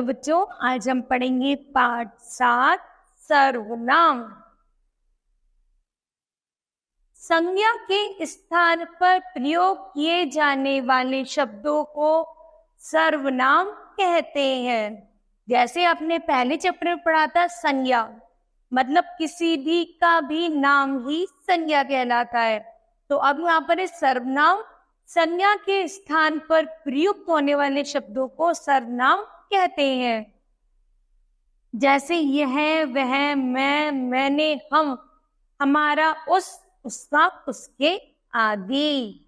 बच्चों, आज हम पढ़ेंगे पाठ 7 सर्वनाम। संज्ञा के स्थान पर प्रयोग किए जाने वाले शब्दों को सर्वनाम कहते हैं। जैसे आपने पहले चैप्टर में पढ़ा था, संज्ञा मतलब किसी भी का भी नाम ही संज्ञा कहलाता है। तो अब यहाँ पर सर्वनाम, संज्ञा के स्थान पर प्रयुक्त होने वाले शब्दों को सर्वनाम कहते हैं। जैसे यह, वह, मैं, मैंने, हम, हमारा, उस, उसका, उसके आदि।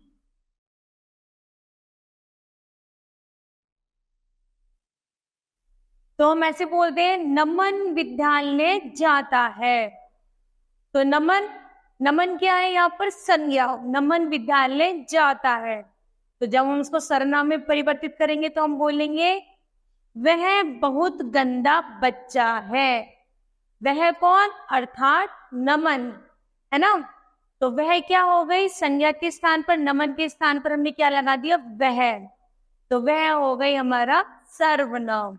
तो हम ऐसे बोलते हैं, नमन विद्यालय जाता है। तो नमन, नमन क्या है यहाँ पर? संज्ञा। नमन विद्यालय जाता है। तो जब हम उसको सर्वनाम में परिवर्तित करेंगे तो हम बोलेंगे, वह बहुत गंदा बच्चा है। वह कौन? अर्थात नमन, है ना। तो वह क्या हो गई? संज्ञा के स्थान पर, नमन के स्थान पर हमने क्या लगा दिया? वह। तो वह हो गई हमारा सर्वनाम।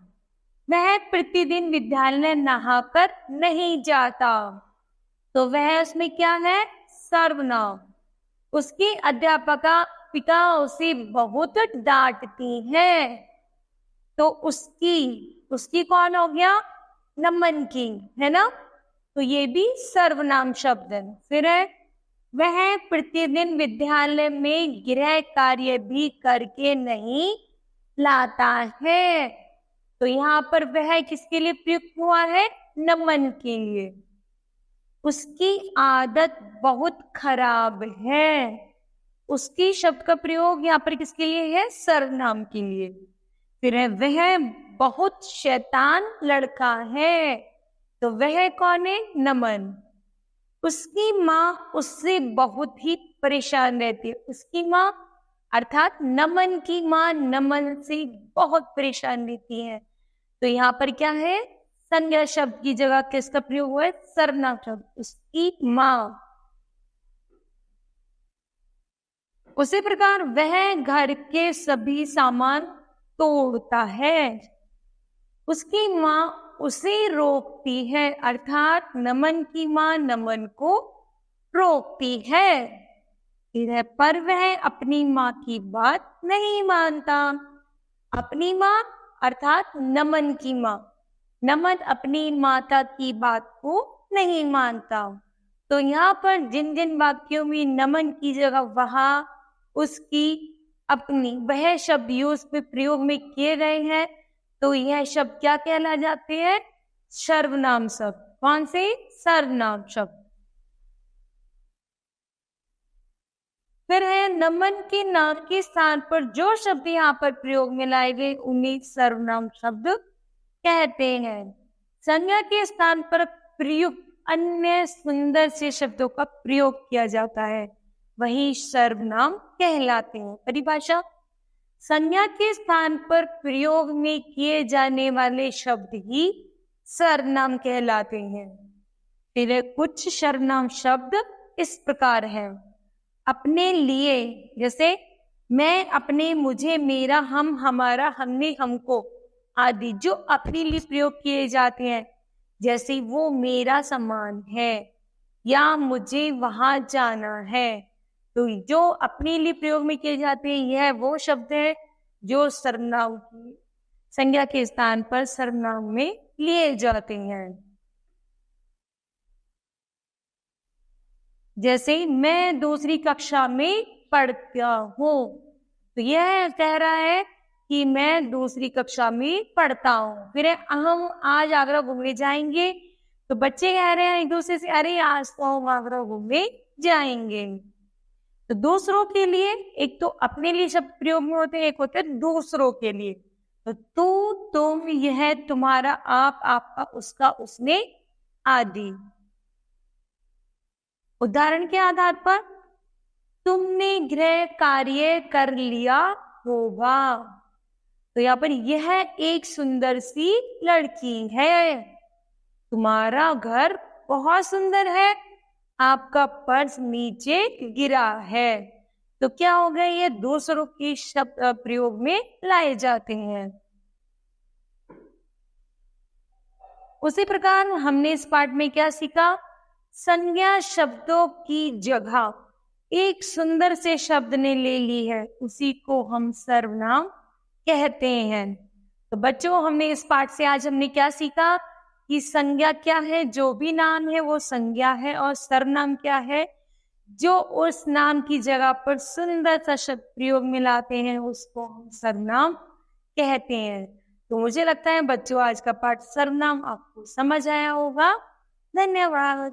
वह प्रतिदिन विद्यालय नहाकर नहीं जाता। तो वह उसमें क्या है? सर्वनाम। उसकी अध्यापिका उसे बहुत डांटती है। तो उसकी कौन हो गया? नमन की, है ना। तो ये भी सर्वनाम शब्द है। फिर है, वह प्रतिदिन विद्यालय में गृह कार्य भी करके नहीं लाता है। तो यहाँ पर वह किसके लिए प्रयुक्त हुआ है? नमन के लिए। उसकी आदत बहुत खराब है। उसकी शब्द का प्रयोग यहाँ पर किसके लिए है? सर्वनाम के लिए। फिर है, वह बहुत शैतान लड़का है। तो वह कौन है? नमन। उसकी माँ उससे बहुत ही परेशान रहती है। उसकी माँ अर्थात नमन की माँ नमन से बहुत परेशान रहती है। तो यहाँ पर क्या है? संज्ञा शब्द की जगह किसका प्रयोग हुआ है? सर्वनाम शब्द, उसकी माँ। उसी प्रकार वह घर के सभी सामान तोड़ता है। उसकी माँ उसे रोकती है, अर्थात नमन की माँ नमन को रोकती है। पर वह अपनी माँ की बात नहीं मानता। अपनी माँ अर्थात नमन की माँ। नमन अपनी माता की बात को नहीं मानता। तो यहाँ पर जिन जिन वाक्यों में नमन की जगह वहाँ, उसकी, अपनी, वह शब्द यूज में प्रयोग में किए गए हैं, तो यह शब्द क्या कहला जाते हैं? सर्वनाम शब्द। कौन से? सर्वनाम शब्द। फिर है, नमन के नाम के स्थान पर जो शब्द यहाँ पर प्रयोग में लाए गए उन्हें सर्वनाम शब्द कहते हैं। संज्ञा के स्थान पर प्रयुक्त अन्य सुंदर से शब्दों का प्रयोग किया जाता है, वही सर्वनाम कहलाते हैं। परिभाषा, संज्ञा के स्थान पर प्रयोग में किए जाने वाले शब्द ही सर्वनाम कहलाते हैं। फिर कुछ सर्वनाम शब्द इस प्रकार हैं। अपने लिए, जैसे मैं, अपने, मुझे, मेरा, हम, हमारा, हमने, हमको आदि, जो अपने लिए प्रयोग किए जाते हैं। जैसे वो मेरा सामान है या मुझे वहां जाना है। तो जो अपने लिए प्रयोग में किए जाते हैं, यह वो शब्द है जो सर्वनाम की संज्ञा के स्थान पर सर्वनाम में लिए जाते हैं। जैसे मैं दूसरी कक्षा में पढ़ता हूँ। तो यह कह रहा है कि मैं दूसरी कक्षा में पढ़ता हूँ। फिर हम आज आगरा घूमने जाएंगे। तो बच्चे कह रहे हैं एक दूसरे से, अरे आज तो हम आगरा घूमने जाएंगे। तो दूसरों के लिए, एक तो अपने लिए शब्द प्रयोग में होते हैं, एक होते हैं दूसरों के लिए। तो तू, तुम, यह, तुम्हारा, आप, आपका, उसका, उसने आदि। उदाहरण के आधार पर, तुमने गृह कार्य कर लिया होगा। तो यहाँ पर यह एक सुंदर सी लड़की है। तुम्हारा घर बहुत सुंदर है। आपका पर्स नीचे गिरा है। तो क्या हो गया? ये दूसरों के शब्द प्रयोग में लाए जाते हैं। उसी प्रकार हमने इस पाठ में क्या सीखा? संज्ञा शब्दों की जगह एक सुंदर से शब्द ने ले ली है, उसी को हम सर्वनाम कहते हैं। तो बच्चों, हमने इस पाठ से आज हमने क्या सीखा कि संज्ञा क्या है? जो भी नाम है वो संज्ञा है, और सर्वनाम क्या है? जो उस नाम की जगह पर सुंदर सा शब्द प्रयोग में लाते हैं उसको हम सर्वनाम कहते हैं। तो मुझे लगता है बच्चों, आज का पाठ सर्वनाम आपको समझ आया होगा। धन्यवाद।